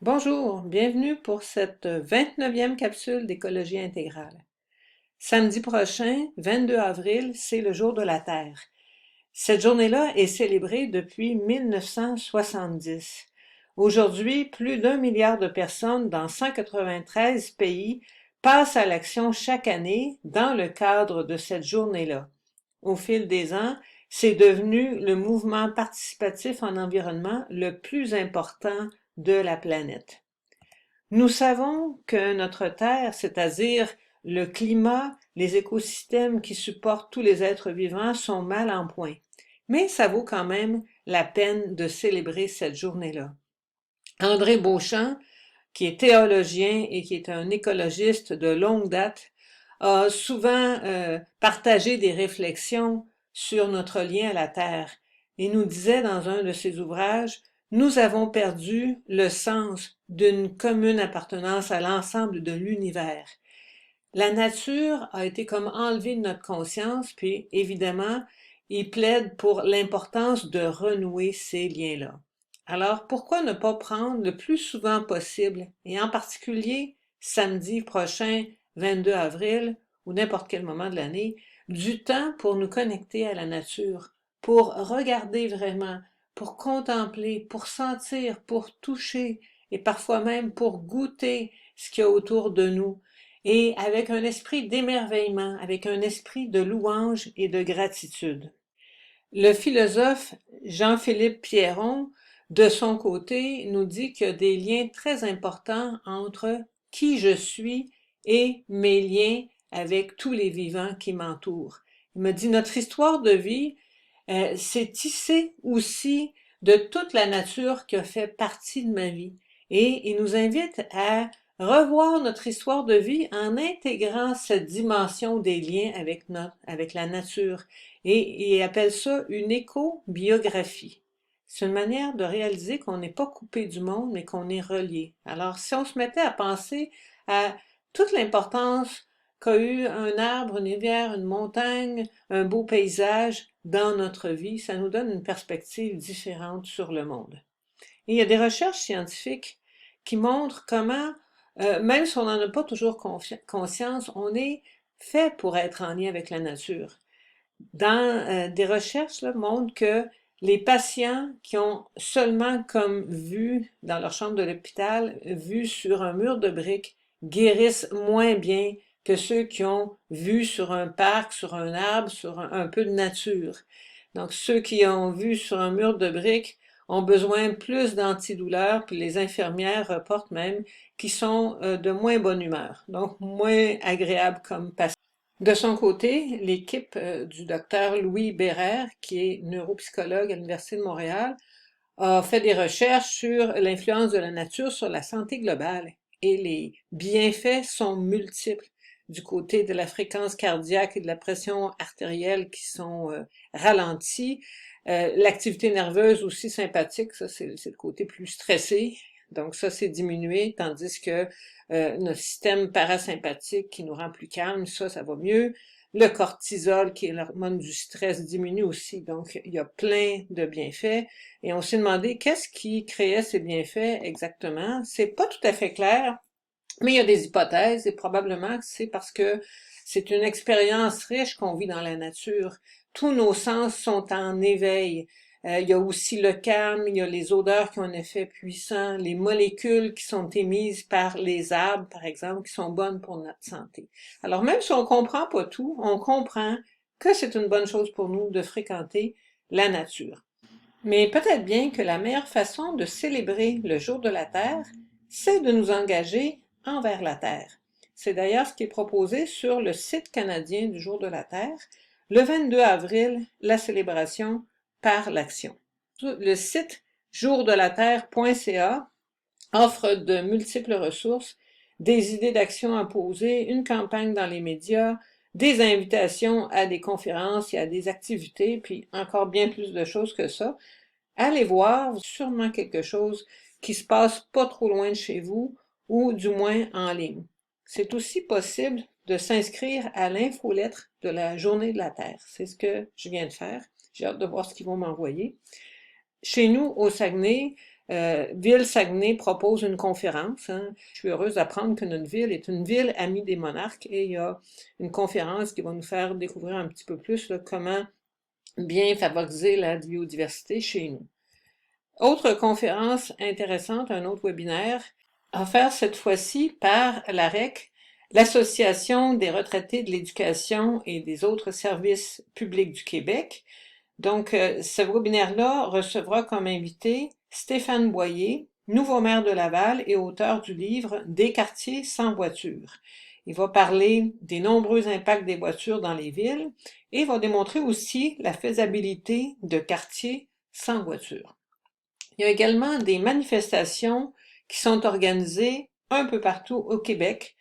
Bonjour, bienvenue pour cette 29e capsule d'écologie intégrale. Samedi prochain, 22 avril, c'est le jour de la Terre. Cette journée-là est célébrée depuis 1970. Aujourd'hui, plus d'1 milliard de personnes dans 193 pays passent à l'action chaque année dans le cadre de cette journée-là. Au fil des ans, c'est devenu le mouvement participatif en environnement le plus important de la planète. Nous savons que notre Terre, c'est-à-dire le climat, les écosystèmes qui supportent tous les êtres vivants, sont mal en point. Mais ça vaut quand même la peine de célébrer cette journée-là. André Beauchamp, qui est théologien et qui est un écologiste de longue date, a souvent partagé des réflexions sur notre lien à la Terre et nous disait dans un de ses ouvrages: nous avons perdu le sens d'une commune appartenance à l'ensemble de l'univers. La nature a été comme enlevée de notre conscience, puis évidemment, il plaide pour l'importance de renouer ces liens-là. Alors, pourquoi ne pas prendre le plus souvent possible, et en particulier samedi prochain, 22 avril, ou n'importe quel moment de l'année, du temps pour nous connecter à la nature, pour regarder vraiment, pour contempler, pour sentir, pour toucher, et parfois même pour goûter ce qu'il y a autour de nous, et avec un esprit d'émerveillement, avec un esprit de louange et de gratitude. Le philosophe Jean-Philippe Pierron, de son côté, nous dit qu'il y a des liens très importants entre qui je suis et mes liens avec tous les vivants qui m'entourent. Il me dit: notre histoire de vie, c'est tissé aussi de toute la nature qui a fait partie de ma vie. Et il nous invite à revoir notre histoire de vie en intégrant cette dimension des liens avec la nature. Et il appelle ça une éco-biographie. C'est une manière de réaliser qu'on n'est pas coupé du monde, mais qu'on est relié. Alors, si on se mettait à penser à toute l'importance qu'a eu un arbre, une rivière, une montagne, un beau paysage dans notre vie, ça nous donne une perspective différente sur le monde. Et il y a des recherches scientifiques qui montrent comment, même si on n'en a pas toujours conscience, on est fait pour être en lien avec la nature. Des recherches là, montrent que les patients qui ont seulement comme vue dans leur chambre de l'hôpital, vue sur un mur de briques, guérissent moins bien que ceux qui ont vu sur un parc, sur un arbre, sur un peu de nature. Donc ceux qui ont vu sur un mur de briques ont besoin plus d'antidouleurs, puis les infirmières reportent même qu'ils sont de moins bonne humeur, donc moins agréables comme patients. De son côté, l'équipe du docteur Louis Bérère, qui est neuropsychologue à l'Université de Montréal, a fait des recherches sur l'influence de la nature sur la santé globale et les bienfaits sont multiples du côté de la fréquence cardiaque et de la pression artérielle qui sont ralenties. L'activité nerveuse aussi sympathique, ça c'est le côté plus stressé, donc ça c'est diminué, tandis que notre système parasympathique qui nous rend plus calme, ça va mieux. Le cortisol, qui est l'hormone du stress, diminue aussi, donc il y a plein de bienfaits. Et on s'est demandé qu'est-ce qui créait ces bienfaits exactement. C'est pas tout à fait clair, mais il y a des hypothèses et probablement que c'est parce que c'est une expérience riche qu'on vit dans la nature. Tous nos sens sont en éveil. Il y a aussi le calme, il y a les odeurs qui ont un effet puissant, les molécules qui sont émises par les arbres, par exemple, qui sont bonnes pour notre santé. Alors même si on comprend pas tout, on comprend que c'est une bonne chose pour nous de fréquenter la nature. Mais peut-être bien que la meilleure façon de célébrer le jour de la Terre, c'est de nous engager envers la Terre. C'est d'ailleurs ce qui est proposé sur le site canadien du jour de la Terre. Le 22 avril, la célébration par l'action. Le site jourdelaterre.ca offre de multiples ressources, des idées d'action à poser, une campagne dans les médias, des invitations à des conférences et à des activités, puis encore bien plus de choses que ça. Allez voir, sûrement quelque chose qui se passe pas trop loin de chez vous, ou du moins en ligne. C'est aussi possible de s'inscrire à l'infolettre de la Journée de la Terre. C'est ce que je viens de faire. J'ai hâte de voir ce qu'ils vont m'envoyer. Chez nous, au Saguenay, Ville Saguenay propose une conférence, hein. Je suis heureuse d'apprendre que notre ville est une ville amie des monarques et il y a une conférence qui va nous faire découvrir un petit peu plus là, comment bien favoriser la biodiversité chez nous. Autre conférence intéressante, un autre webinaire, offert cette fois-ci par l'AREC, l'Association des retraités de l'éducation et des autres services publics du Québec. Donc, ce webinaire-là recevra comme invité Stéphane Boyer, nouveau maire de Laval et auteur du livre Des quartiers sans voiture. Il va parler des nombreux impacts des voitures dans les villes et va démontrer aussi la faisabilité de quartiers sans voiture. Il y a également des manifestations qui sont organisées un peu partout au Québec.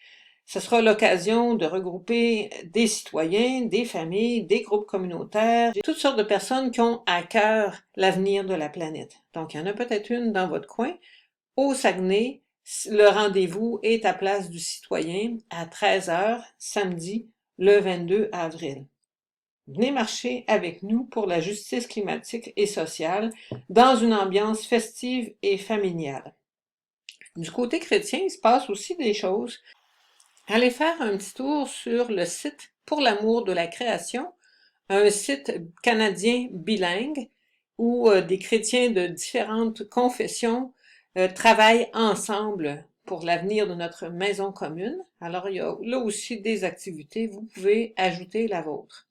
Ce sera l'occasion de regrouper des citoyens, des familles, des groupes communautaires, toutes sortes de personnes qui ont à cœur l'avenir de la planète. Donc, il y en a peut-être une dans votre coin. Au Saguenay, le rendez-vous est à Place du Citoyen à 13h, samedi, le 22 avril. Venez marcher avec nous pour la justice climatique et sociale dans une ambiance festive et familiale. Du côté chrétien, il se passe aussi des choses. Allez faire un petit tour sur le site Pour l'amour de la création, un site canadien bilingue où des chrétiens de différentes confessions travaillent ensemble pour l'avenir de notre maison commune. Alors, il y a là aussi des activités, vous pouvez ajouter la vôtre.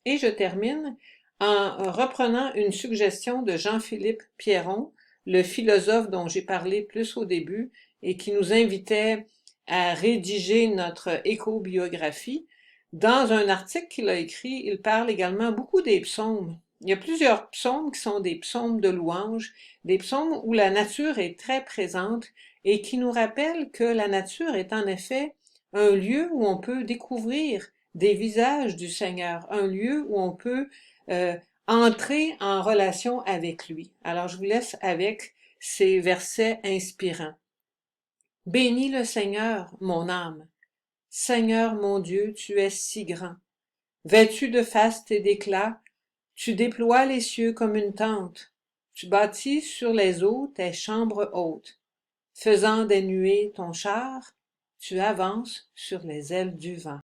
Et je termine en reprenant une suggestion de Jean-Philippe Pierron, le philosophe dont j'ai parlé plus au début et qui nous invitait à rédiger notre éco-biographie. Dans un article qu'il a écrit, il parle également beaucoup des psaumes. Il y a plusieurs psaumes qui sont des psaumes de louange, des psaumes où la nature est très présente et qui nous rappellent que la nature est en effet un lieu où on peut découvrir des visages du Seigneur, un lieu où on peut entrer en relation avec lui. Alors je vous laisse avec ces versets inspirants. Bénis le Seigneur, mon âme. Seigneur mon Dieu, tu es si grand. Vêtu de faste et d'éclat, tu déploies les cieux comme une tente. Tu bâtis sur les eaux tes chambres hautes. Faisant des nuées ton char, tu avances sur les ailes du vent.